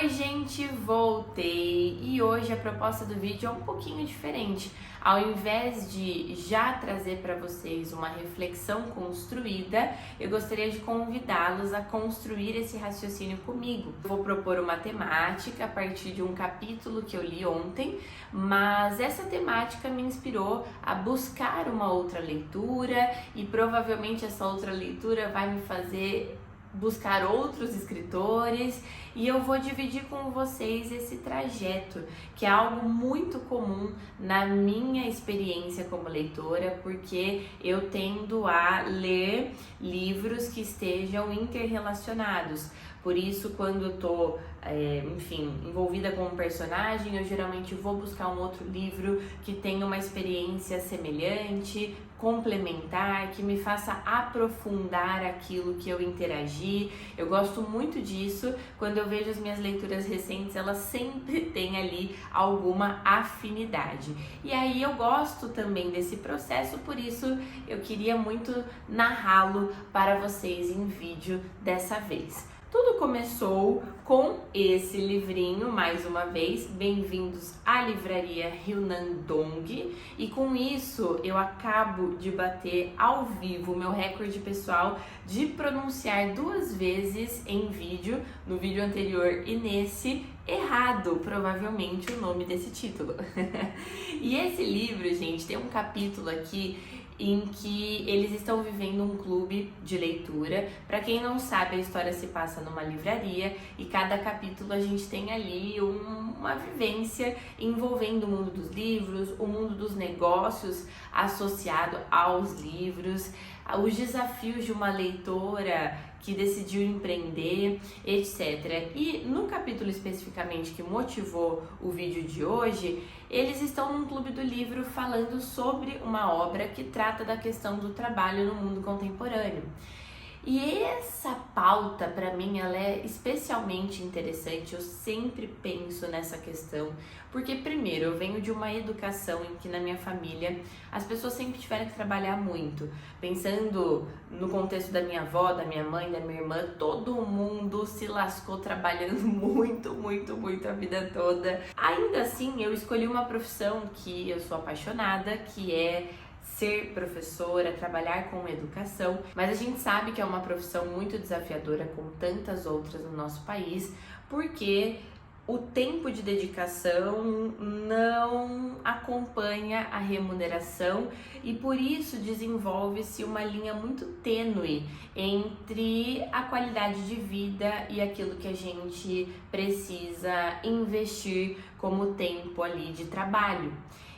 Oi gente, voltei e hoje a proposta do vídeo é um pouquinho diferente. Ao invés de já trazer para vocês uma reflexão construída, eu gostaria de convidá-los a construir esse raciocínio comigo. Eu vou propor uma temática a partir de um capítulo que eu li ontem, mas essa temática me inspirou a buscar uma outra leitura e provavelmente essa outra leitura vai me fazer buscar outros escritores e eu vou dividir com vocês esse trajeto, que é algo muito comum na minha experiência como leitora, porque eu tendo a ler livros que estejam interrelacionados. Por isso, quando eu tô, envolvida com um personagem, eu geralmente vou buscar um outro livro que tenha uma experiência semelhante, complementar, que me faça aprofundar aquilo que eu interagi. Eu gosto muito disso. Quando eu vejo as minhas leituras recentes, elas sempre têm ali alguma afinidade. E aí eu gosto também desse processo, por isso eu queria muito narrá-lo para vocês em vídeo dessa vez. Tudo começou com esse livrinho, mais uma vez, bem-vindos à livraria Hunan Dong, e com isso eu acabo de bater ao vivo o meu recorde pessoal de pronunciar 2 vezes em vídeo, no vídeo anterior e nesse, errado, provavelmente, o nome desse título. E esse livro, gente, tem um capítulo aqui em que eles estão vivendo um clube de leitura. Para quem não sabe, a história se passa numa livraria e cada capítulo a gente tem ali uma vivência envolvendo o mundo dos livros, o mundo dos negócios associado aos livros, os desafios de uma leitora que decidiu empreender, etc. E no capítulo especificamente que motivou o vídeo de hoje, eles estão num clube do livro falando sobre uma obra que trata da questão do trabalho no mundo contemporâneo. E essa pauta, para mim, ela é especialmente interessante. Eu sempre penso nessa questão, porque primeiro, eu venho de uma educação em que na minha família as pessoas sempre tiveram que trabalhar muito. Pensando no contexto da minha avó, da minha mãe, da minha irmã, todo mundo se lascou trabalhando muito a vida toda. Ainda assim, eu escolhi uma profissão que eu sou apaixonada, que é ser professora, trabalhar com educação, mas a gente sabe que é uma profissão muito desafiadora, como tantas outras no nosso país, porque o tempo de dedicação não acompanha a remuneração e por isso desenvolve-se uma linha muito tênue entre a qualidade de vida e aquilo que a gente precisa investir como tempo ali de trabalho.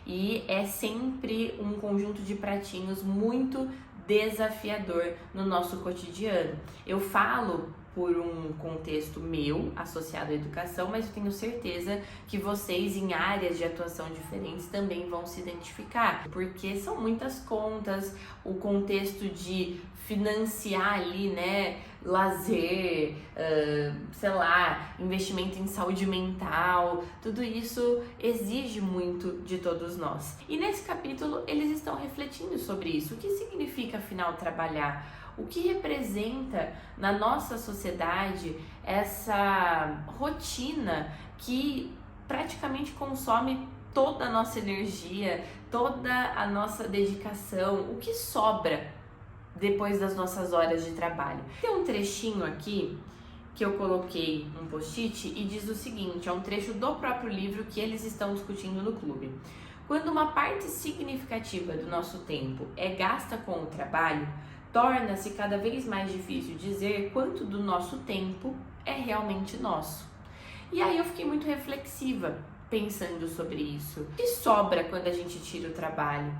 E é sempre um conjunto de pratinhos muito desafiador no nosso cotidiano. Eu falo por um contexto meu, associado à educação, mas eu tenho certeza que vocês em áreas de atuação diferentes também vão se identificar, porque são muitas contas, o contexto de financiar ali, né, lazer, investimento em saúde mental, tudo isso exige muito de todos nós. E nesse capítulo eles estão refletindo sobre isso. O que significa afinal trabalhar? O que representa na nossa sociedade essa rotina que praticamente consome toda a nossa energia, toda a nossa dedicação? O que sobra depois das nossas horas de trabalho? Tem um trechinho aqui que eu coloquei um post-it e diz o seguinte, é um trecho do próprio livro que eles estão discutindo no clube. Quando uma parte significativa do nosso tempo é gasta com o trabalho, torna-se cada vez mais difícil dizer quanto do nosso tempo é realmente nosso. E aí eu fiquei muito reflexiva pensando sobre isso. O que sobra quando a gente tira o trabalho?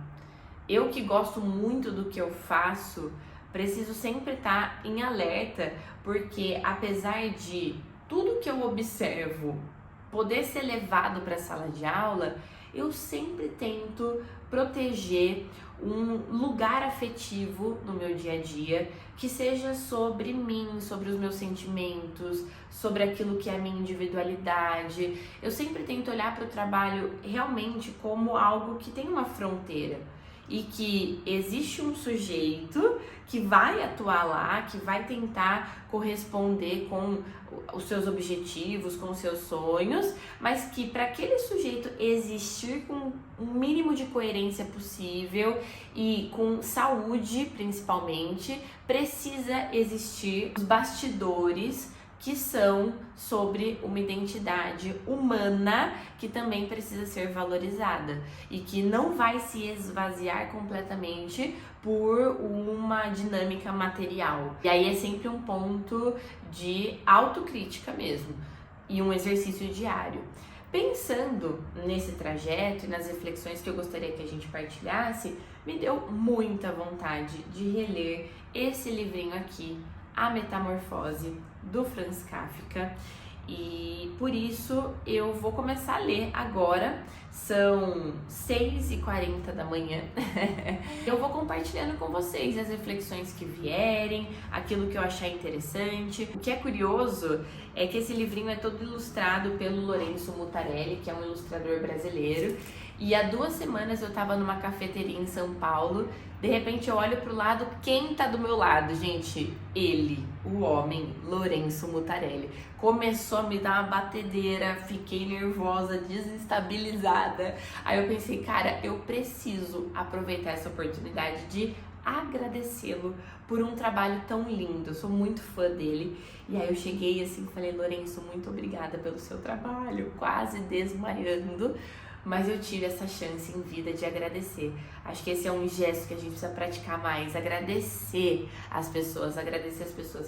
Eu que gosto muito do que eu faço, preciso sempre estar em alerta, porque apesar de tudo que eu observo poder ser levado para a sala de aula, eu sempre tento proteger um lugar afetivo no meu dia a dia que seja sobre mim, sobre os meus sentimentos, sobre aquilo que é a minha individualidade. Eu sempre tento olhar para o trabalho realmente como algo que tem uma fronteira. e que existe um sujeito que vai atuar lá, que vai tentar corresponder com os seus objetivos, com os seus sonhos, mas que para aquele sujeito existir com o mínimo de coerência possível e com saúde principalmente, precisa existir os bastidores que são sobre uma identidade humana que também precisa ser valorizada e que não vai se esvaziar completamente por uma dinâmica material. E aí é sempre um ponto de autocrítica mesmo e um exercício diário. Pensando nesse trajeto e nas reflexões que eu gostaria que a gente partilhasse, me deu muita vontade de reler esse livrinho aqui, A Metamorfose, do Franz Kafka, e por isso eu vou começar a ler agora. São 6h40 da manhã. Eu vou compartilhando com vocês as reflexões que vierem, aquilo que eu achar interessante. O que é curioso é que esse livrinho é todo ilustrado pelo Lourenço Mutarelli, que é um ilustrador brasileiro. E há 2 semanas eu tava numa cafeteria em São Paulo. De repente eu olho pro lado, quem tá do meu lado? Gente, ele, o homem, Lourenço Mutarelli. Começou a me dar uma batedeira, fiquei nervosa, desestabilizada. Aí eu pensei, cara, eu preciso aproveitar essa oportunidade de agradecê-lo por um trabalho tão lindo. Eu sou muito fã dele. E aí eu cheguei assim e falei, Lourenço, muito obrigada pelo seu trabalho, quase desmaiando. Mas eu tive essa chance em vida de agradecer. Acho que esse é um gesto que a gente precisa praticar mais, agradecer as pessoas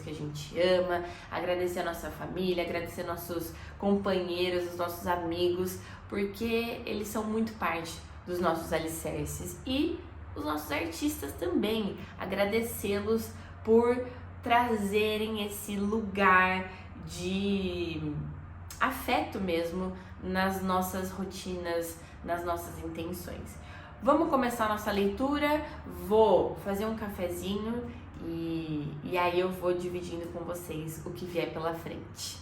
que a gente ama, agradecer a nossa família, agradecer nossos companheiros, os nossos amigos, porque eles são muito parte dos nossos alicerces, e os nossos artistas também, agradecê-los por trazerem esse lugar de afeto mesmo nas nossas rotinas, nas nossas intenções. Vamos começar a nossa leitura, vou fazer um cafezinho e aí eu vou dividindo com vocês o que vier pela frente.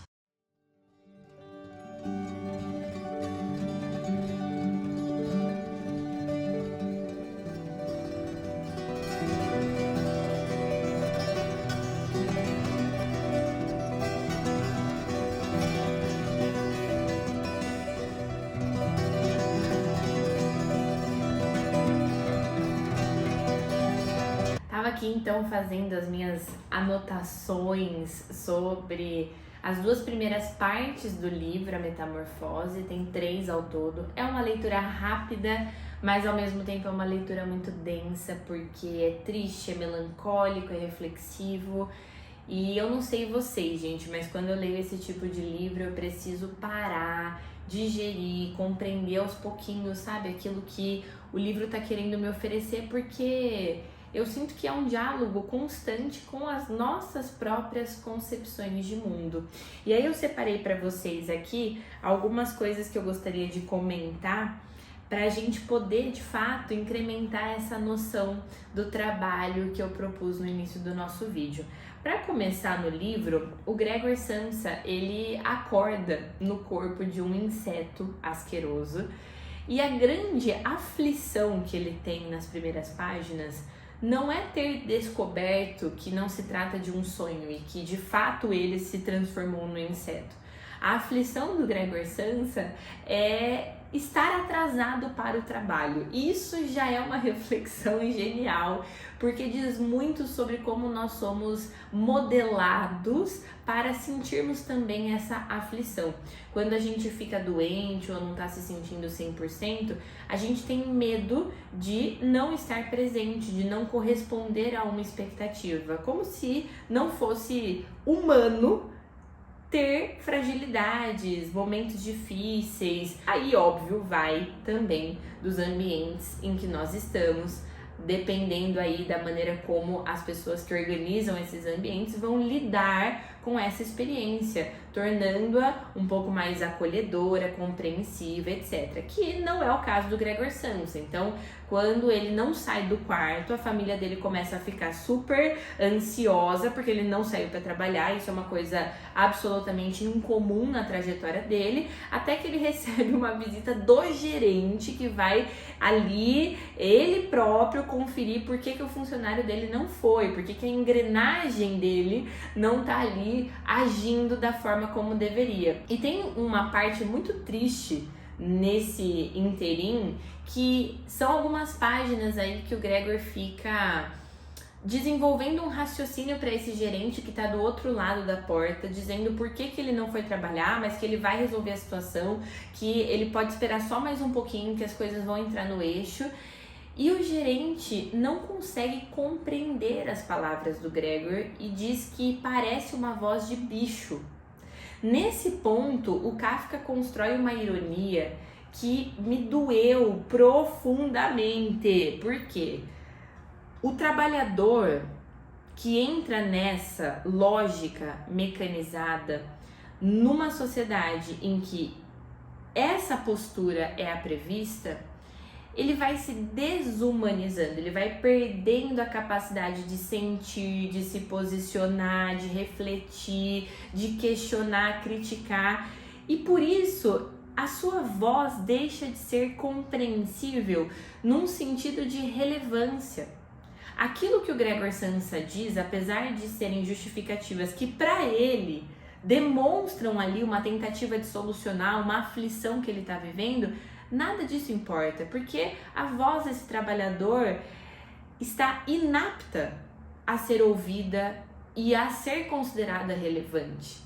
Aqui então fazendo as minhas anotações sobre as 2 primeiras partes do livro, A Metamorfose. Tem 3 ao todo. É uma leitura rápida, mas ao mesmo tempo é uma leitura muito densa, porque é triste, é melancólico, é reflexivo. E eu não sei vocês, gente, mas quando eu leio esse tipo de livro eu preciso parar, digerir, compreender aos pouquinhos, sabe? Aquilo que o livro tá querendo me oferecer, porque eu sinto que é um diálogo constante com as nossas próprias concepções de mundo. E aí eu separei para vocês aqui algumas coisas que eu gostaria de comentar para a gente poder, de fato, incrementar essa noção do trabalho que eu propus no início do nosso vídeo. Para começar, no livro, o Gregor Samsa, ele acorda no corpo de um inseto asqueroso, e a grande aflição que ele tem nas primeiras páginas não é ter descoberto que não se trata de um sonho e que de fato ele se transformou no inseto. A aflição do Gregor Samsa é estar atrasado para o trabalho. Isso já é uma reflexão genial, porque diz muito sobre como nós somos modelados para sentirmos também essa aflição. Quando a gente fica doente ou não está se sentindo 100%, a gente tem medo de não estar presente, de não corresponder a uma expectativa, como se não fosse humano ter fragilidades, momentos difíceis. Aí, óbvio, vai também dos ambientes em que nós estamos, dependendo aí da maneira como as pessoas que organizam esses ambientes vão lidar com essa experiência, tornando-a um pouco mais acolhedora, compreensiva, etc. Que não é o caso do Gregor Samsa. Então, quando ele não sai do quarto, a família dele começa a ficar super ansiosa porque ele não saiu para trabalhar. Isso é uma coisa absolutamente incomum na trajetória dele, até que ele recebe uma visita do gerente que vai ali, ele próprio, conferir por que o funcionário dele não foi, por que a engrenagem dele não tá ali agindo da forma como deveria. E tem uma parte muito triste nesse interim, que são algumas páginas aí que o Gregor fica desenvolvendo um raciocínio para esse gerente que está do outro lado da porta, dizendo por que ele não foi trabalhar, mas que ele vai resolver a situação, que ele pode esperar só mais um pouquinho, que as coisas vão entrar no eixo. E o gerente não consegue compreender as palavras do Gregor e diz que parece uma voz de bicho. Nesse ponto, o Kafka constrói uma ironia que me doeu profundamente. Por quê? O trabalhador que entra nessa lógica mecanizada numa sociedade em que essa postura é a prevista, ele vai se desumanizando, ele vai perdendo a capacidade de sentir, de se posicionar, de refletir, de questionar, criticar, e por isso a sua voz deixa de ser compreensível num sentido de relevância. Aquilo que o Gregor Samsa diz, apesar de serem justificativas que para ele demonstram ali uma tentativa de solucionar uma aflição que ele está vivendo, nada disso importa, porque a voz desse trabalhador está inapta a ser ouvida e a ser considerada relevante.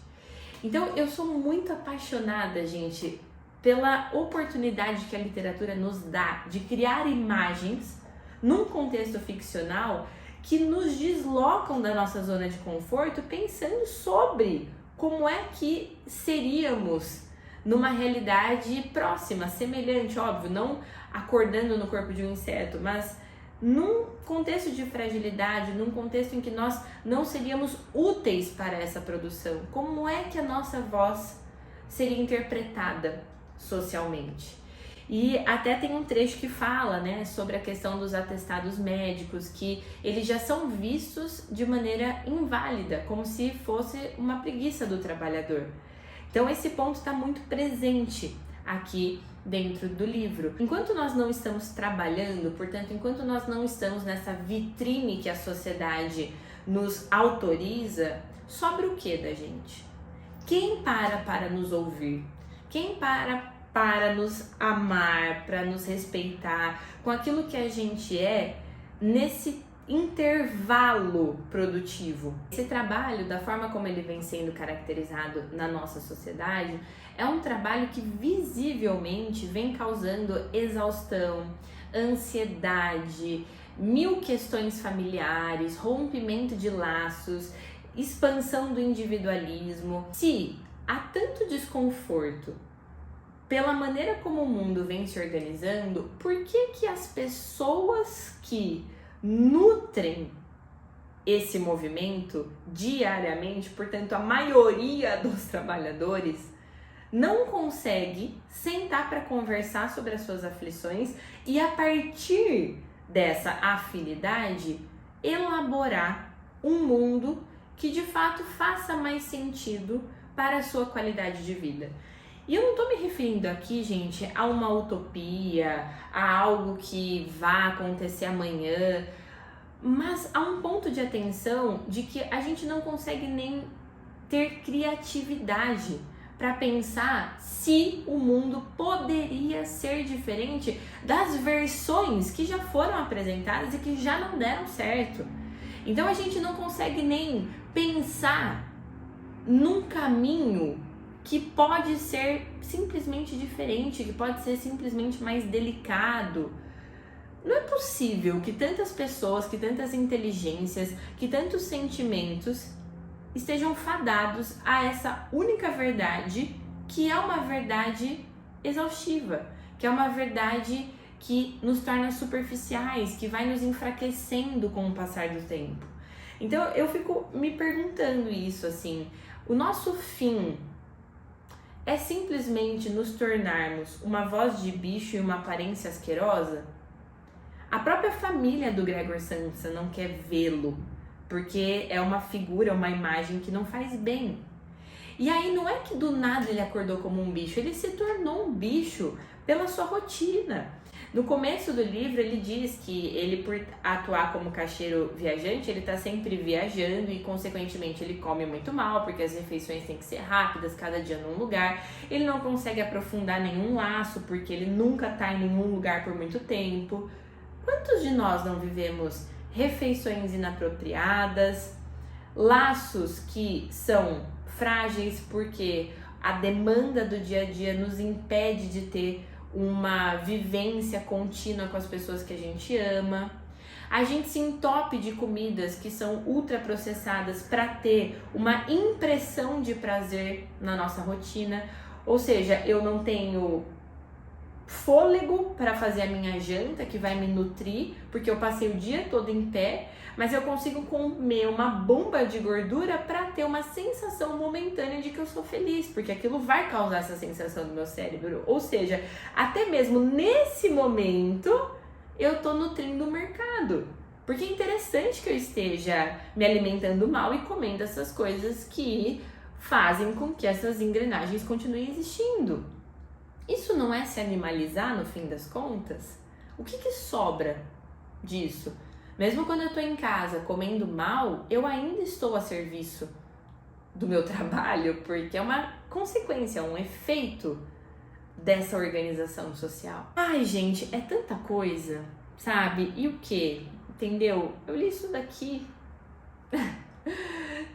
Então eu sou muito apaixonada, gente, pela oportunidade que a literatura nos dá de criar imagens num contexto ficcional que nos deslocam da nossa zona de conforto, pensando sobre como é que seríamos numa realidade próxima, semelhante, óbvio, não acordando no corpo de um inseto, mas num contexto de fragilidade, num contexto em que nós não seríamos úteis para essa produção. Como é que a nossa voz seria interpretada socialmente? E até tem um trecho que fala, né, sobre a questão dos atestados médicos, que eles já são vistos de maneira inválida, como se fosse uma preguiça do trabalhador. Então esse ponto está muito presente aqui dentro do livro. Enquanto nós não estamos trabalhando, portanto, enquanto nós não estamos nessa vitrine que a sociedade nos autoriza, sobra o que da gente? Quem para nos ouvir? Quem para nos amar, para nos respeitar, com aquilo que a gente é nesse intervalo produtivo? Esse trabalho, da forma como ele vem sendo caracterizado na nossa sociedade, é um trabalho que visivelmente vem causando exaustão, ansiedade, mil questões familiares, rompimento de laços, expansão do individualismo. Se há tanto desconforto pela maneira como o mundo vem se organizando, por que as pessoas que nutrem esse movimento diariamente, portanto a maioria dos trabalhadores, não consegue sentar para conversar sobre as suas aflições e, a partir dessa afinidade, elaborar um mundo que de fato faça mais sentido para a sua qualidade de vida? E eu não estou me referindo aqui, gente, a uma utopia, a algo que vá acontecer amanhã, mas a um ponto de atenção de que a gente não consegue nem ter criatividade para pensar se o mundo poderia ser diferente das versões que já foram apresentadas e que já não deram certo. Então a gente não consegue nem pensar num caminho que pode ser simplesmente diferente, que pode ser simplesmente mais delicado. Não é possível que tantas pessoas, que tantas inteligências, que tantos sentimentos estejam fadados a essa única verdade, que é uma verdade exaustiva, que é uma verdade que nos torna superficiais, que vai nos enfraquecendo com o passar do tempo. Então eu fico me perguntando isso, assim, O nosso fim é simplesmente nos tornarmos uma voz de bicho e uma aparência asquerosa? A própria família do Gregor Samsa não quer vê-lo, porque é uma figura, uma imagem que não faz bem. E aí não é que do nada ele acordou como um bicho, ele se tornou um bicho pela sua rotina. No começo do livro ele diz que ele, por atuar como caixeiro viajante, ele está sempre viajando e consequentemente ele come muito mal, porque as refeições têm que ser rápidas, cada dia num lugar. Ele não consegue aprofundar nenhum laço, porque ele nunca está em nenhum lugar por muito tempo. Quantos de nós não vivemos refeições inapropriadas, laços que são frágeis porque a demanda do dia a dia nos impede de ter uma vivência contínua com as pessoas que a gente ama. A gente se entope de comidas que são ultraprocessadas para ter uma impressão de prazer na nossa rotina. Ou seja, eu não tenho fôlego para fazer a minha janta, que vai me nutrir, porque eu passei o dia todo em pé, mas eu consigo comer uma bomba de gordura para ter uma sensação momentânea de que eu sou feliz, porque aquilo vai causar essa sensação no meu cérebro. Ou seja, até mesmo nesse momento eu tô nutrindo o mercado, porque é interessante que eu esteja me alimentando mal e comendo essas coisas que fazem com que essas engrenagens continuem existindo. Isso não é se animalizar no fim das contas? O que sobra disso? Mesmo quando eu estou em casa comendo mal, eu ainda estou a serviço do meu trabalho, porque é uma consequência, um efeito dessa organização social. Ai, gente, é tanta coisa, sabe? E o que? Entendeu? Eu li isso daqui.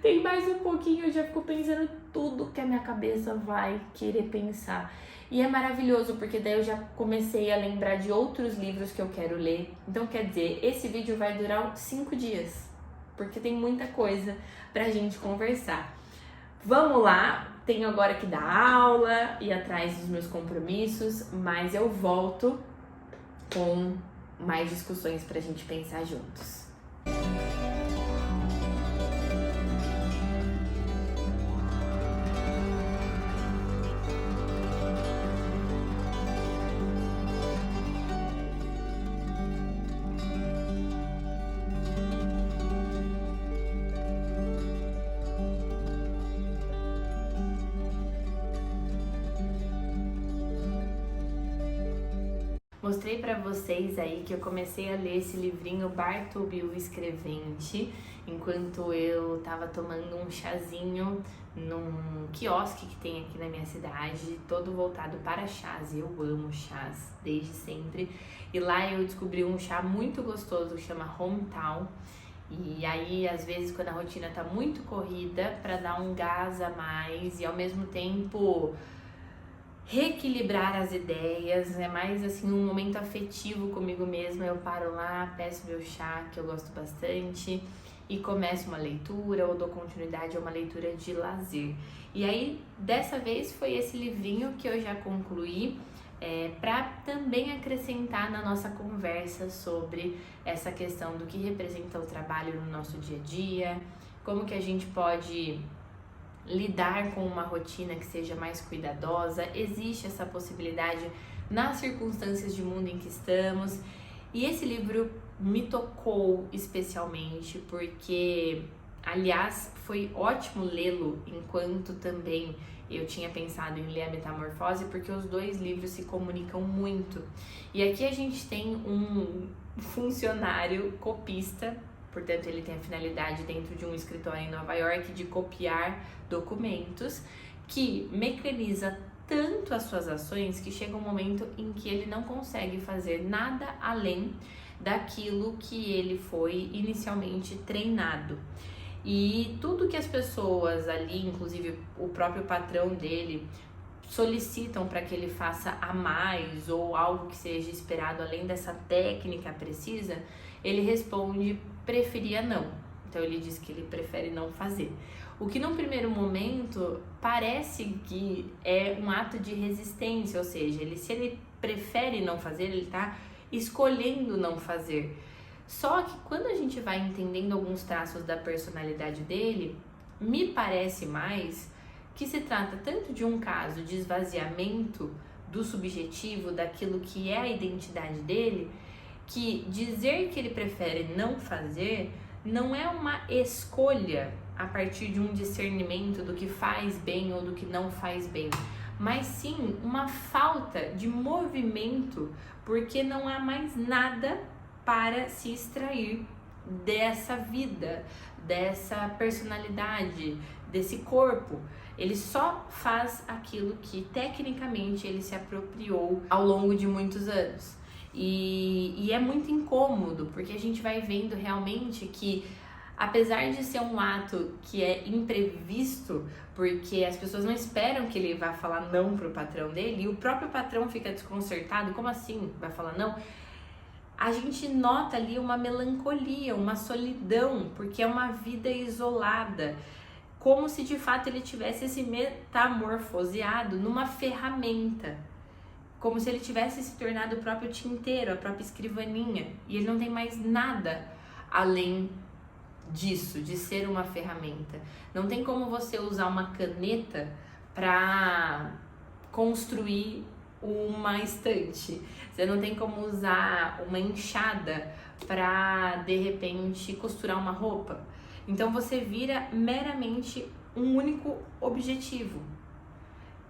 Tem mais um pouquinho, eu já fico pensando tudo que a minha cabeça vai querer pensar. E é maravilhoso, porque daí eu já comecei a lembrar de outros livros que eu quero ler. Então, quer dizer, esse vídeo vai durar 5 dias, porque tem muita coisa pra gente conversar. Vamos lá, tenho agora que dar aula, ir atrás dos meus compromissos, mas eu volto com mais discussões pra gente pensar juntos. Mostrei pra vocês aí que eu comecei a ler esse livrinho Bartleby o Escrevente, enquanto eu tava tomando um chazinho num quiosque que tem aqui na minha cidade, todo voltado para chás. Eu amo chás desde sempre. E lá eu descobri um chá muito gostoso que chama Hometown. E aí, às vezes, quando a rotina tá muito corrida, pra dar um gás a mais e ao mesmo tempo reequilibrar as ideias, é mais assim um momento afetivo comigo mesma. Eu paro lá, peço meu chá, que eu gosto bastante, e começo uma leitura ou dou continuidade a uma leitura de lazer. E aí, dessa vez, foi esse livrinho que eu já concluí, para também acrescentar na nossa conversa sobre essa questão do que representa o trabalho no nosso dia a dia, como que a gente pode lidar com uma rotina que seja mais cuidadosa. Existe essa possibilidade nas circunstâncias de mundo em que estamos. E esse livro me tocou especialmente porque, aliás, foi ótimo lê-lo enquanto também eu tinha pensado em ler a Metamorfose, porque os dois livros se comunicam muito. E aqui a gente tem um funcionário copista, portanto ele tem a finalidade dentro de um escritório em Nova York de copiar documentos, que mecaniza tanto as suas ações que chega um momento em que ele não consegue fazer nada além daquilo que ele foi inicialmente treinado. E tudo que as pessoas ali, inclusive o próprio patrão dele, solicitam para que ele faça a mais ou algo que seja esperado além dessa técnica precisa, ele responde: preferia não. Então ele diz que ele prefere não fazer. O que num primeiro momento parece que é um ato de resistência, ou seja, se ele prefere não fazer, ele está escolhendo não fazer. Só que quando a gente vai entendendo alguns traços da personalidade dele, me parece mais que se trata tanto de um caso de esvaziamento do subjetivo, daquilo que é a identidade dele, que dizer que ele prefere não fazer não é uma escolha a partir de um discernimento do que faz bem ou do que não faz bem, mas sim uma falta de movimento, porque não há mais nada para se extrair dessa vida, dessa personalidade, desse corpo. Ele só faz aquilo que tecnicamente ele se apropriou ao longo de muitos anos. E é muito incômodo, porque a gente vai vendo realmente que, apesar de ser um ato que é imprevisto, porque as pessoas não esperam que ele vá falar não pro patrão dele, e o próprio patrão fica desconcertado, como assim vai falar não? A gente nota ali uma melancolia, uma solidão, porque é uma vida isolada, como se de fato ele tivesse se metamorfoseado numa ferramenta, como se ele tivesse se tornado o próprio tinteiro, a própria escrivaninha, e ele não tem mais nada além disso, de ser uma ferramenta. Não tem como você usar uma caneta para construir uma estante. Você não tem como usar uma enxada para de repente costurar uma roupa. Então você vira meramente um único objetivo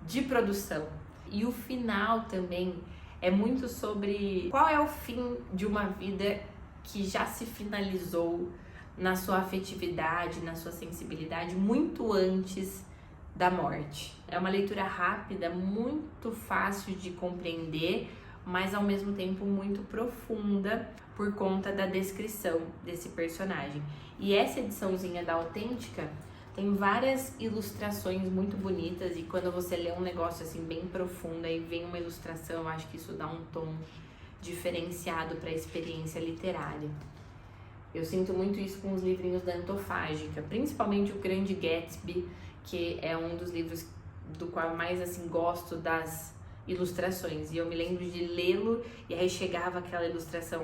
de produção. E o final também é muito sobre qual é o fim de uma vida que já se finalizou na sua afetividade, na sua sensibilidade, muito antes da morte. É uma leitura rápida, muito fácil de compreender, mas ao mesmo tempo muito profunda por conta da descrição desse personagem. E essa ediçãozinha da Autêntica tem várias ilustrações muito bonitas, e quando você lê um negócio assim bem profundo e vem uma ilustração, eu acho que isso dá um tom diferenciado para a experiência literária. Eu sinto muito isso com os livrinhos da Antofágica, principalmente o Grande Gatsby, que é um dos livros do qual eu mais assim gosto das ilustrações. E eu me lembro de lê-lo e aí chegava aquela ilustração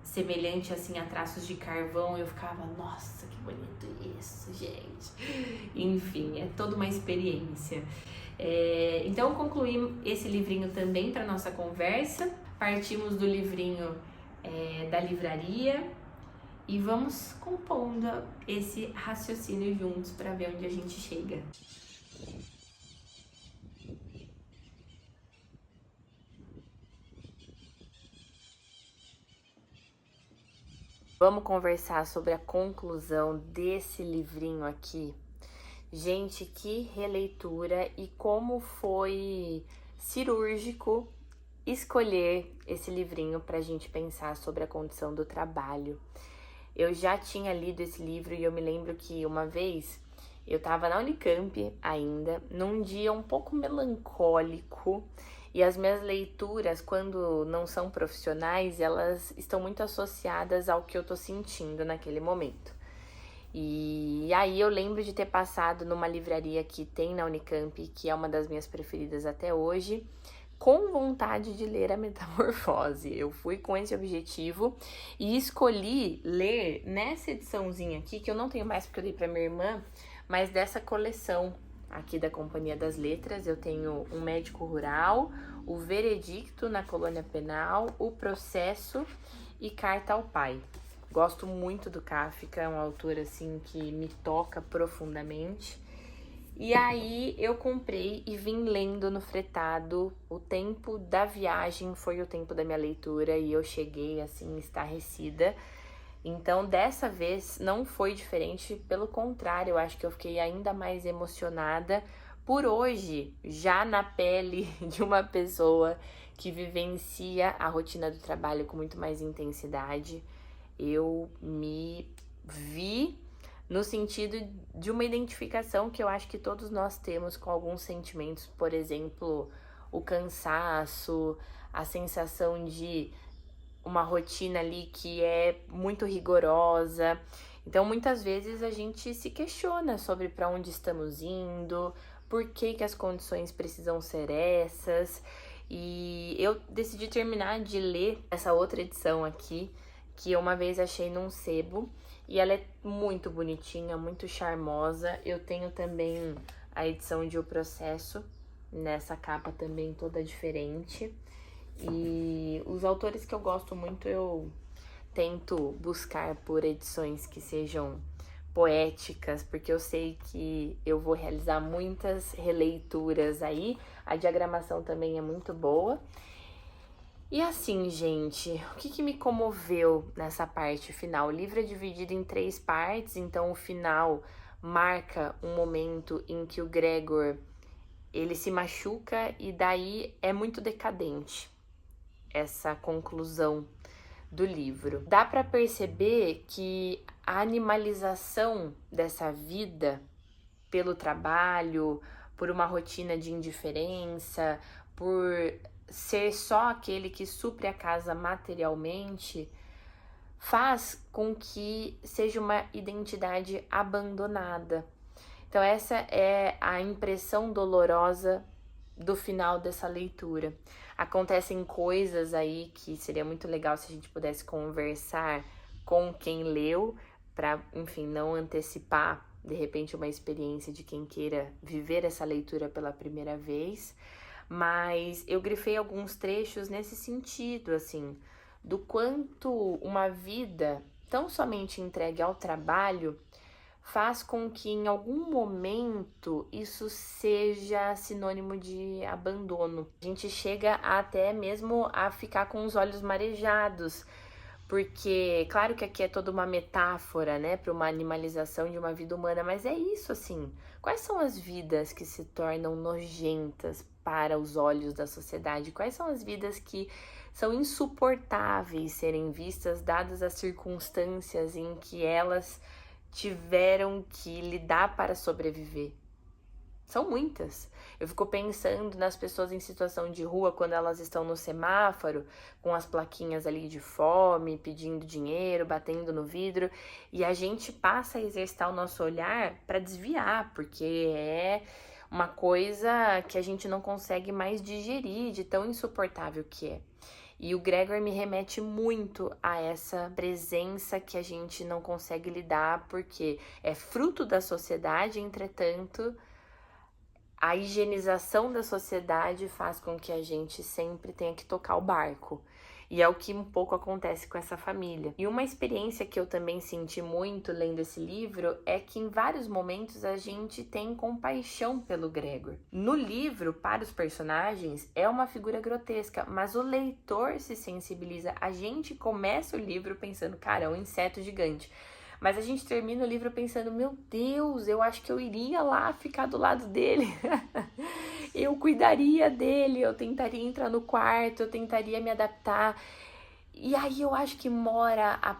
semelhante assim a traços de carvão e eu ficava, nossa, que bonito isso, gente. Enfim, é toda uma experiência. Então eu concluí esse livrinho também para nossa conversa. Partimos do livrinho da livraria e vamos compondo esse raciocínio juntos para ver onde a gente chega. Vamos conversar sobre a conclusão desse livrinho aqui. Gente, que releitura e como foi cirúrgico escolher esse livrinho para a gente pensar sobre a condição do trabalho. Eu já tinha lido esse livro e eu me lembro que uma vez eu estava na Unicamp ainda, num dia um pouco melancólico, e as minhas leituras, quando não são profissionais, elas estão muito associadas ao que eu tô sentindo naquele momento. E aí eu lembro de ter passado numa livraria que tem na Unicamp, que é uma das minhas preferidas até hoje, com vontade de ler a Metamorfose. Eu fui com esse objetivo e escolhi ler nessa ediçãozinha aqui, que eu não tenho mais porque eu dei pra minha irmã, mas dessa coleção aqui da Companhia das Letras. Eu tenho Um Médico Rural, O Veredicto na Colônia Penal, O Processo e Carta ao Pai. Gosto muito do Kafka, é um autor assim que me toca profundamente. E aí eu comprei e vim lendo no fretado. O tempo da viagem foi o tempo da minha leitura e eu cheguei assim estarrecida. Então dessa vez não foi diferente, pelo contrário, eu acho que eu fiquei ainda mais emocionada por hoje, já na pele de uma pessoa que vivencia a rotina do trabalho com muito mais intensidade. Eu me vi no sentido de uma identificação que eu acho que todos nós temos com alguns sentimentos, por exemplo, o cansaço, a sensação de uma rotina ali que é muito rigorosa. Então, muitas vezes a gente se questiona sobre para onde estamos indo, por que as condições precisam ser essas. E eu decidi terminar de ler essa outra edição aqui, que eu uma vez achei num sebo, E ela é muito bonitinha, muito charmosa. Eu tenho também a edição de O Processo, nessa capa também toda diferente. E os autores que eu gosto muito, eu tento buscar por edições que sejam poéticas, porque eu sei que eu vou realizar muitas releituras aí. A diagramação também é muito boa. E assim, gente, o que me comoveu nessa parte final? O livro é dividido em 3 partes, então o final marca um momento em que o Gregor, ele se machuca e daí é muito decadente essa conclusão do livro. Dá para perceber que a animalização dessa vida pelo trabalho, por uma rotina de indiferença, por ser só aquele que supre a casa materialmente, faz com que seja uma identidade abandonada. Então essa é a impressão dolorosa do final dessa leitura. Acontecem coisas aí que seria muito legal se a gente pudesse conversar com quem leu, para, enfim, não antecipar de repente uma experiência de quem queira viver essa leitura pela primeira vez, mas eu grifei alguns trechos nesse sentido, assim, do quanto uma vida tão somente entregue ao trabalho faz com que em algum momento isso seja sinônimo de abandono. A gente chega até mesmo a ficar com os olhos marejados, porque claro que aqui é toda uma metáfora, né, para uma animalização de uma vida humana, mas é isso assim. Quais são as vidas que se tornam nojentas para os olhos da sociedade? Quais são as vidas que são insuportáveis serem vistas dadas as circunstâncias em que elas tiveram que lidar para sobreviver? São muitas. Eu fico pensando nas pessoas em situação de rua quando elas estão no semáforo, com as plaquinhas ali de fome, pedindo dinheiro, batendo no vidro, e a gente passa a exercitar o nosso olhar para desviar, porque é uma coisa que a gente não consegue mais digerir, de tão insuportável que é. E o Gregor me remete muito a essa presença que a gente não consegue lidar, porque é fruto da sociedade, entretanto, a higienização da sociedade faz com que a gente sempre tenha que tocar o barco. E é o que um pouco acontece com essa família. E uma experiência que eu também senti muito lendo esse livro é que em vários momentos a gente tem compaixão pelo Gregor. No livro, para os personagens, é uma figura grotesca, mas o leitor se sensibiliza. A gente começa o livro pensando, cara, é um inseto gigante. Mas a gente termina o livro pensando, meu Deus, eu acho que eu iria lá ficar do lado dele. Eu cuidaria dele, eu tentaria entrar no quarto, eu tentaria me adaptar. E aí eu acho que mora a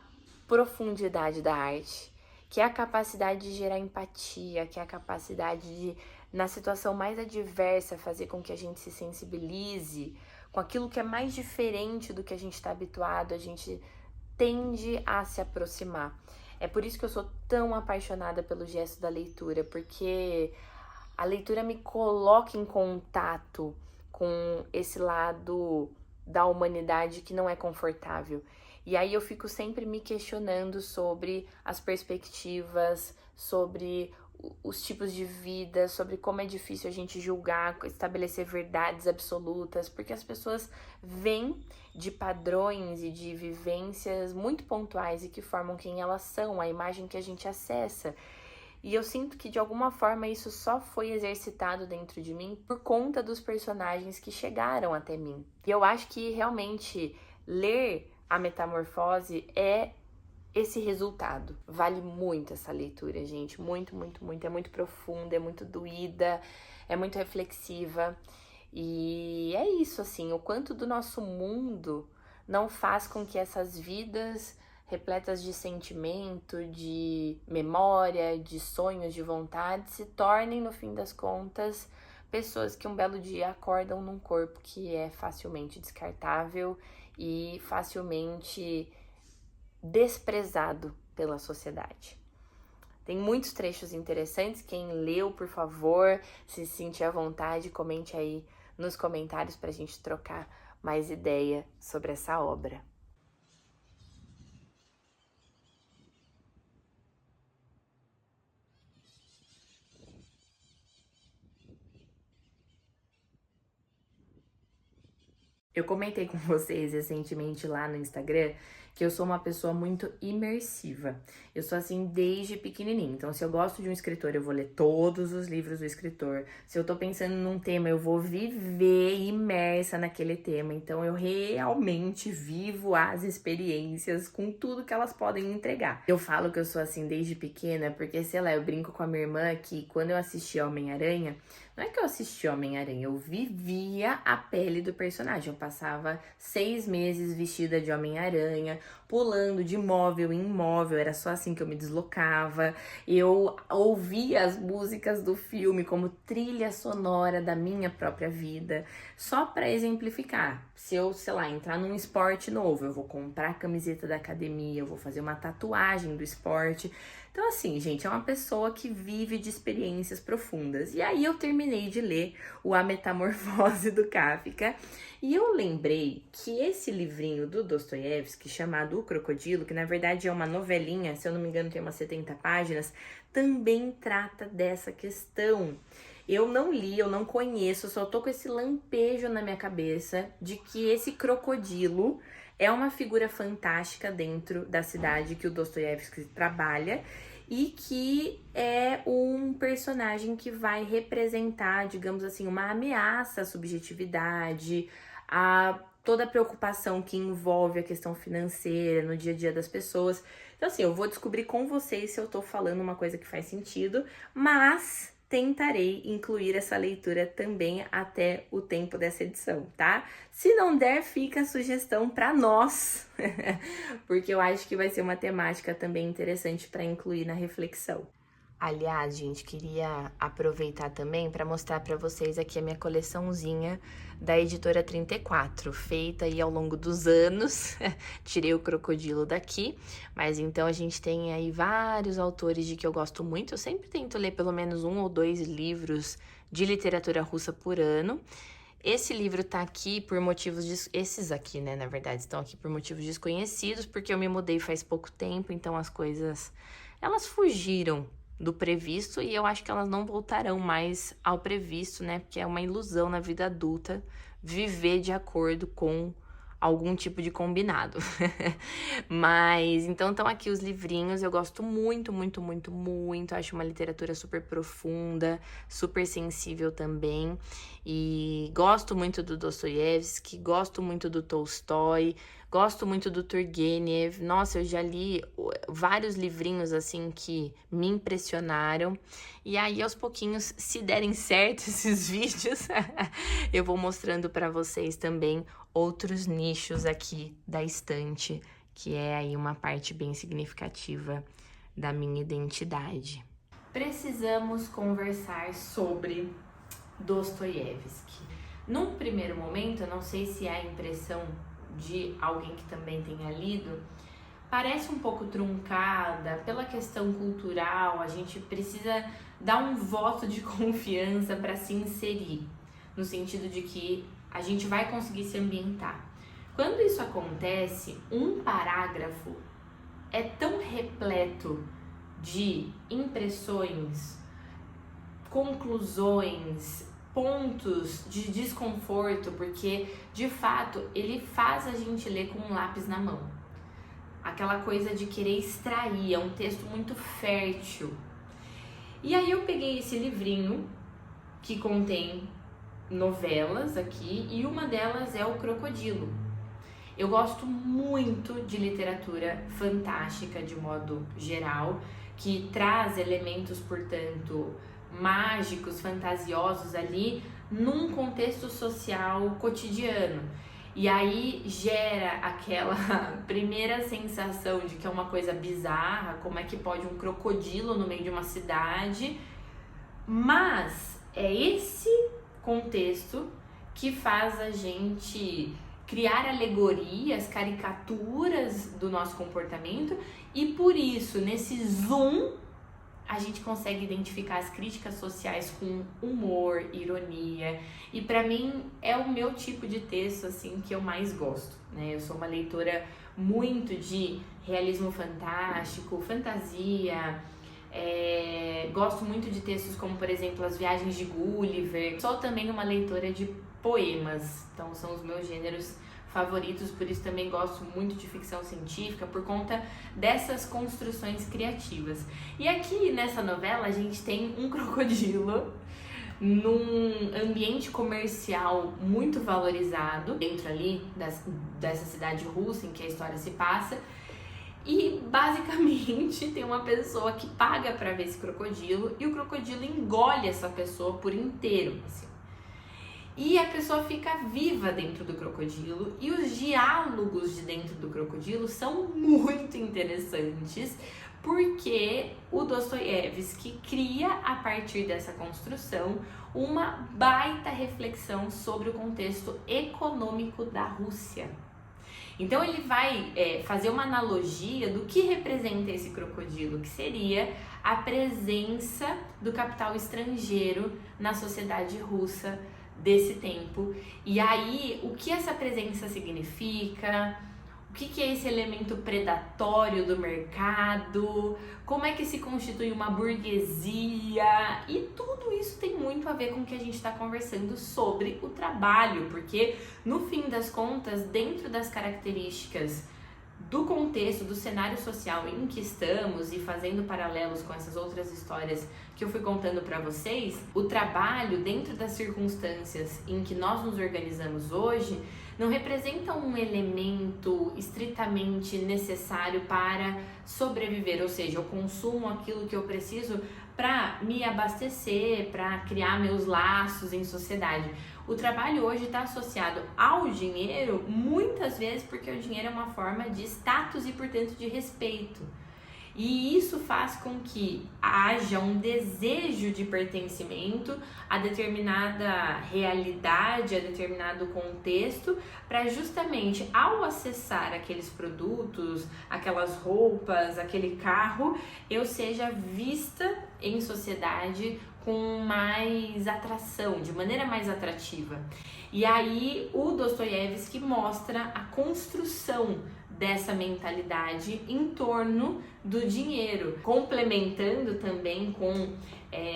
profundidade da arte, que é a capacidade de gerar empatia, que é a capacidade de, na situação mais adversa, fazer com que a gente se sensibilize com aquilo que é mais diferente do que a gente está habituado, a gente tende a se aproximar. É por isso que eu sou tão apaixonada pelo gesto da leitura, porque a leitura me coloca em contato com esse lado da humanidade que não é confortável. E aí eu fico sempre me questionando sobre as perspectivas, sobre os tipos de vida, sobre como é difícil a gente julgar, estabelecer verdades absolutas, porque as pessoas vêm de padrões e de vivências muito pontuais e que formam quem elas são, a imagem que a gente acessa. E eu sinto que de alguma forma isso só foi exercitado dentro de mim por conta dos personagens que chegaram até mim. E eu acho que realmente ler A Metamorfose é esse resultado. Vale muito essa leitura, gente. Muito, muito, muito. É muito profunda, é muito doída, é muito reflexiva. E é isso, assim, o quanto do nosso mundo não faz com que essas vidas repletas de sentimento, de memória, de sonhos, de vontade, se tornem, no fim das contas, pessoas que um belo dia acordam num corpo que é facilmente descartável e facilmente desprezado pela sociedade. Tem muitos trechos interessantes. Quem leu, por favor, se sentir à vontade, comente aí nos comentários para a gente trocar mais ideia sobre essa obra. Eu comentei com vocês recentemente lá no Instagram que eu sou uma pessoa muito imersiva. Eu sou assim desde pequenininha. Então, se eu gosto de um escritor, eu vou ler todos os livros do escritor. Se eu tô pensando num tema, eu vou viver imersa naquele tema. Então, eu realmente vivo as experiências com tudo que elas podem entregar. Eu falo que eu sou assim desde pequena porque, sei lá, eu brinco com a minha irmã que quando eu assisti Homem-Aranha, não é que eu assisti Homem-Aranha, eu vivia a pele do personagem. Eu passava 6 meses vestida de Homem-Aranha, pulando de móvel em móvel, era só assim que eu me deslocava. Eu ouvia as músicas do filme como trilha sonora da minha própria vida, só para exemplificar. Se eu, sei lá, entrar num esporte novo, eu vou comprar a camiseta da academia, eu vou fazer uma tatuagem do esporte. Então, assim, gente, é uma pessoa que vive de experiências profundas. E aí eu terminei de ler o A Metamorfose do Kafka e eu lembrei que esse livrinho do Dostoiévski, chamado O Crocodilo, que na verdade é uma novelinha, se eu não me engano tem umas 70 páginas, também trata dessa questão. Eu não li, eu não conheço, só tô com esse lampejo na minha cabeça de que esse crocodilo é uma figura fantástica dentro da cidade que o Dostoiévski trabalha e que é um personagem que vai representar, digamos assim, uma ameaça à subjetividade, a toda a preocupação que envolve a questão financeira no dia a dia das pessoas. Então, assim, eu vou descobrir com vocês se eu tô falando uma coisa que faz sentido, mas tentarei incluir essa leitura também até o tempo dessa edição, tá? Se não der, fica a sugestão para nós, porque eu acho que vai ser uma temática também interessante para incluir na reflexão. Aliás, gente, queria aproveitar também para mostrar para vocês aqui a minha coleçãozinha da editora 34, feita aí ao longo dos anos. Tirei o crocodilo daqui, mas então a gente tem aí vários autores de que eu gosto muito. Eu sempre tento ler pelo menos 1 ou 2 livros de literatura russa por ano. Esse livro tá aqui por motivos... Esses aqui, né, na verdade, estão aqui por motivos desconhecidos, porque eu me mudei faz pouco tempo, então as coisas, elas fugiram do previsto e eu acho que elas não voltarão mais ao previsto, né? Porque é uma ilusão na vida adulta viver de acordo com algum tipo de combinado. Mas, então, estão aqui os livrinhos, eu gosto muito, muito, muito, muito, acho uma literatura super profunda, super sensível também, e gosto muito do Dostoiévski, gosto muito do Tolstói, gosto muito do Turgenev. Nossa, eu já li vários livrinhos, assim, que me impressionaram, e aí, aos pouquinhos, se derem certo esses vídeos, eu vou mostrando para vocês também outros nichos aqui da estante, que é aí uma parte bem significativa da minha identidade. Precisamos conversar sobre Dostoiévski. Num primeiro momento, eu não sei se é a impressão de alguém que também tenha lido, parece um pouco truncada pela questão cultural, a gente precisa dar um voto de confiança para se inserir, no sentido de que a gente vai conseguir se ambientar. Quando isso acontece, um parágrafo é tão repleto de impressões, conclusões, pontos de desconforto, porque de fato ele faz a gente ler com um lápis na mão. Aquela coisa de querer extrair, é um texto muito fértil. E aí eu peguei esse livrinho que contém novelas aqui e uma delas é O Crocodilo. Eu gosto muito de literatura fantástica de modo geral, que traz elementos, portanto, mágicos, fantasiosos ali num contexto social cotidiano. E aí gera aquela primeira sensação de que é uma coisa bizarra, como é que pode um crocodilo no meio de uma cidade, mas é esse contexto que faz a gente criar alegorias, caricaturas do nosso comportamento e por isso, nesse zoom, a gente consegue identificar as críticas sociais com humor, ironia e para mim é o meu tipo de texto assim que eu mais gosto, né? Eu sou uma leitora muito de realismo fantástico, fantasia. Gosto muito de textos como, por exemplo, As Viagens de Gulliver. Sou também uma leitora de poemas. Então são os meus gêneros favoritos, por isso também gosto muito de ficção científica, por conta dessas construções criativas. E aqui nessa novela a gente tem um crocodilo num ambiente comercial muito valorizado, dentro ali dessa cidade russa em que a história se passa, e basicamente tem uma pessoa que paga para ver esse crocodilo e o crocodilo engole essa pessoa por inteiro, assim. E a pessoa fica viva dentro do crocodilo e os diálogos de dentro do crocodilo são muito interessantes, porque o Dostoiévski cria, a partir dessa construção, uma baita reflexão sobre o contexto econômico da Rússia. Então ele vai fazer uma analogia do que representa esse crocodilo, que seria a presença do capital estrangeiro na sociedade russa desse tempo. E aí, o que essa presença significa? O que é esse elemento predatório do mercado? Como é que se constitui uma burguesia? E tudo isso tem muito a ver com o que a gente está conversando sobre o trabalho, porque no fim das contas, dentro das características do contexto, do cenário social em que estamos e fazendo paralelos com essas outras histórias que eu fui contando para vocês, o trabalho dentro das circunstâncias em que nós nos organizamos hoje não representa um elemento estritamente necessário para sobreviver, ou seja, eu consumo aquilo que eu preciso para me abastecer, para criar meus laços em sociedade. O trabalho hoje está associado ao dinheiro, muitas vezes porque o dinheiro é uma forma de status e, portanto, de respeito. E isso faz com que haja um desejo de pertencimento a determinada realidade, a determinado contexto, para justamente ao acessar aqueles produtos, aquelas roupas, aquele carro, eu seja vista em sociedade com mais atração, de maneira mais atrativa. E aí o Dostoiévski mostra a construção dessa mentalidade em torno do dinheiro. Complementando também com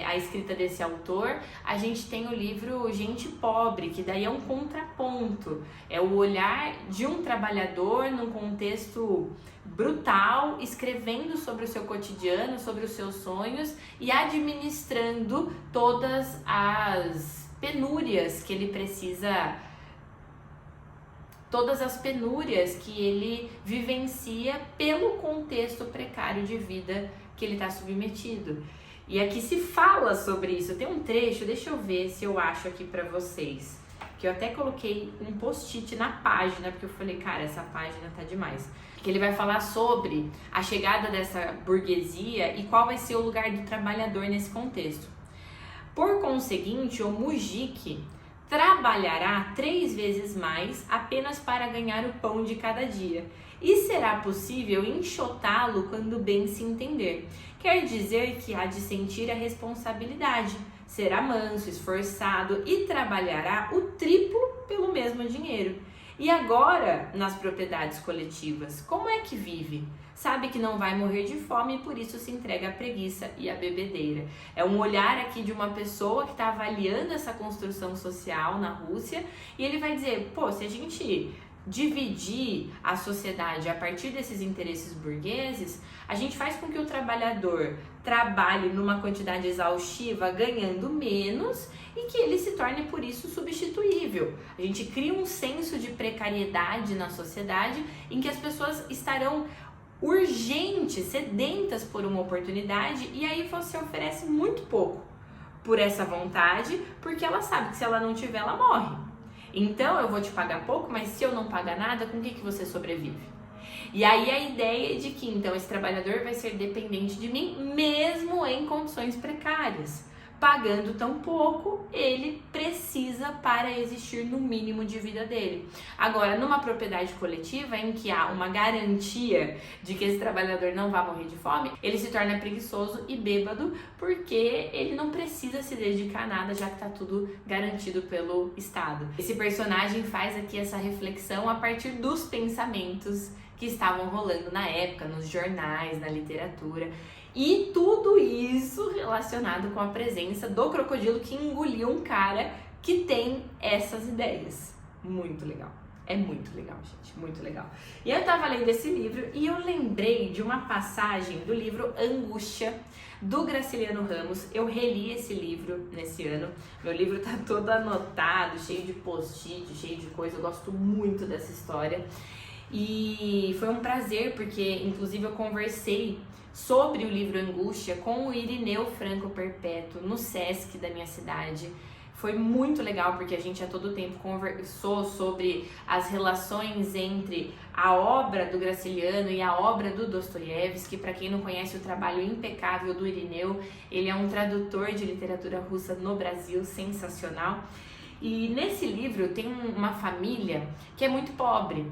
a escrita desse autor, a gente tem o livro Gente Pobre, que daí é um contraponto, é o olhar de um trabalhador num contexto brutal, escrevendo sobre o seu cotidiano, sobre os seus sonhos e administrando todas as penúrias que ele precisa, todas as penúrias que ele vivencia pelo contexto precário de vida que ele está submetido. E aqui se fala sobre isso. Tem um trecho, deixa eu ver se eu acho aqui para vocês, que eu até coloquei um post-it na página, porque eu falei, cara, essa página tá demais. Que ele vai falar sobre a chegada dessa burguesia e qual vai ser o lugar do trabalhador nesse contexto. Por conseguinte, o mujik trabalhará 3 vezes mais apenas para ganhar o pão de cada dia, e será possível enxotá-lo quando bem se entender. Quer dizer que há de sentir a responsabilidade, será manso, esforçado e trabalhará o triplo pelo mesmo dinheiro. E agora, nas propriedades coletivas, como é que vive? Sabe que não vai morrer de fome e por isso se entrega à preguiça e à bebedeira. É um olhar aqui de uma pessoa que está avaliando essa construção social na Rússia e ele vai dizer, pô, se a gente dividir a sociedade a partir desses interesses burgueses, a gente faz com que o trabalhador trabalhe numa quantidade exaustiva, ganhando menos, e que ele se torne por isso substituível. A gente cria um senso de precariedade na sociedade em que as pessoas estarão urgentes, sedentas por uma oportunidade, e aí você oferece muito pouco por essa vontade, porque ela sabe que se ela não tiver, ela morre. Então eu vou te pagar pouco, mas se eu não pagar nada, com o que você sobrevive? E aí a ideia é de que então esse trabalhador vai ser dependente de mim, mesmo em condições precárias. Pagando tão pouco, ele precisa para existir no mínimo de vida dele. Agora, numa propriedade coletiva em que há uma garantia de que esse trabalhador não vai morrer de fome, ele se torna preguiçoso e bêbado porque ele não precisa se dedicar a nada, já que está tudo garantido pelo Estado. Esse personagem faz aqui essa reflexão a partir dos pensamentos que estavam rolando na época, nos jornais, na literatura. E tudo isso relacionado com a presença do crocodilo que engoliu um cara que tem essas ideias. Muito legal. É muito legal, gente, muito legal. E eu tava lendo esse livro e eu lembrei de uma passagem do livro Angústia, do Graciliano Ramos. Eu reli esse livro nesse ano. Meu livro tá todo anotado, cheio de post-it, cheio de coisa. Eu gosto muito dessa história. E foi um prazer, porque inclusive eu conversei sobre o livro Angústia com o Irineu Franco Perpétuo no Sesc da minha cidade. Foi muito legal, porque a gente a todo tempo conversou sobre as relações entre a obra do Graciliano e a obra do Dostoiévski. Para quem não conhece o trabalho impecável do Irineu, ele é um tradutor de literatura russa no Brasil, sensacional. E nesse livro tem uma família que é muito pobre.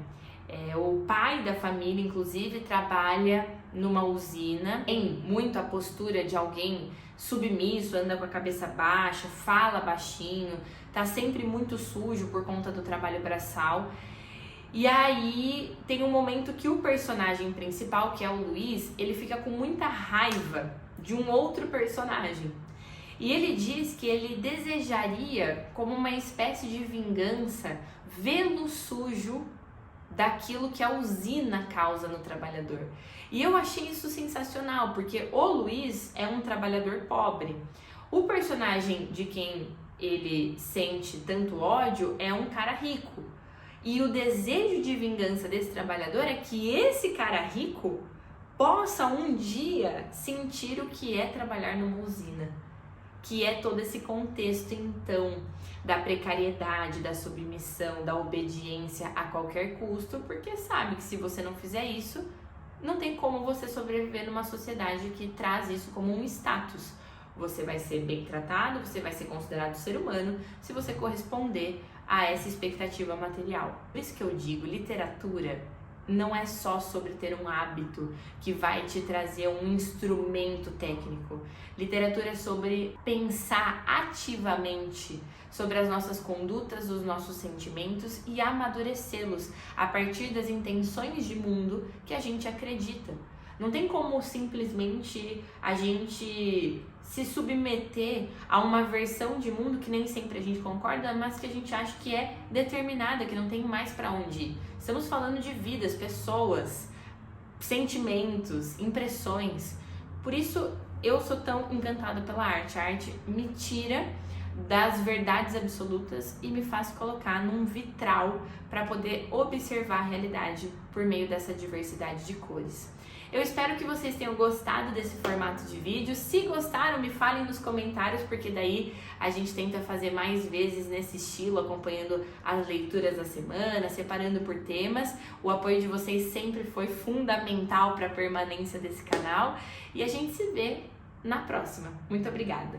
O pai da família, inclusive, trabalha numa usina, tem muito a postura de alguém submisso, anda com a cabeça baixa, fala baixinho, tá sempre muito sujo por conta do trabalho braçal. E aí tem um momento que o personagem principal, que é o Luiz, ele fica com muita raiva de um outro personagem. E ele diz que ele desejaria, como uma espécie de vingança, vê-lo sujo daquilo que a usina causa no trabalhador. E eu achei isso sensacional, porque o Luiz é um trabalhador pobre. O personagem de quem ele sente tanto ódio é um cara rico. E o desejo de vingança desse trabalhador é que esse cara rico possa um dia sentir o que é trabalhar numa usina, que é todo esse contexto, então, da precariedade, da submissão, da obediência a qualquer custo, porque sabe que se você não fizer isso, não tem como você sobreviver numa sociedade que traz isso como um status. Você vai ser bem tratado, você vai ser considerado ser humano se você corresponder a essa expectativa material. Por isso que eu digo, literatura não é só sobre ter um hábito que vai te trazer um instrumento técnico. Literatura é sobre pensar ativamente sobre as nossas condutas, os nossos sentimentos e amadurecê-los a partir das intenções de mundo que a gente acredita. Não tem como simplesmente a gente se submeter a uma versão de mundo que nem sempre a gente concorda, mas que a gente acha que é determinada, que não tem mais para onde ir. Estamos falando de vidas, pessoas, sentimentos, impressões. Por isso eu sou tão encantada pela arte. A arte me tira das verdades absolutas e me faz colocar num vitral para poder observar a realidade por meio dessa diversidade de cores. Eu espero que vocês tenham gostado desse formato de vídeo. Se gostaram, me falem nos comentários, porque daí a gente tenta fazer mais vezes nesse estilo, acompanhando as leituras da semana, separando por temas. O apoio de vocês sempre foi fundamental para a permanência desse canal e a gente se vê na próxima. Muito obrigada!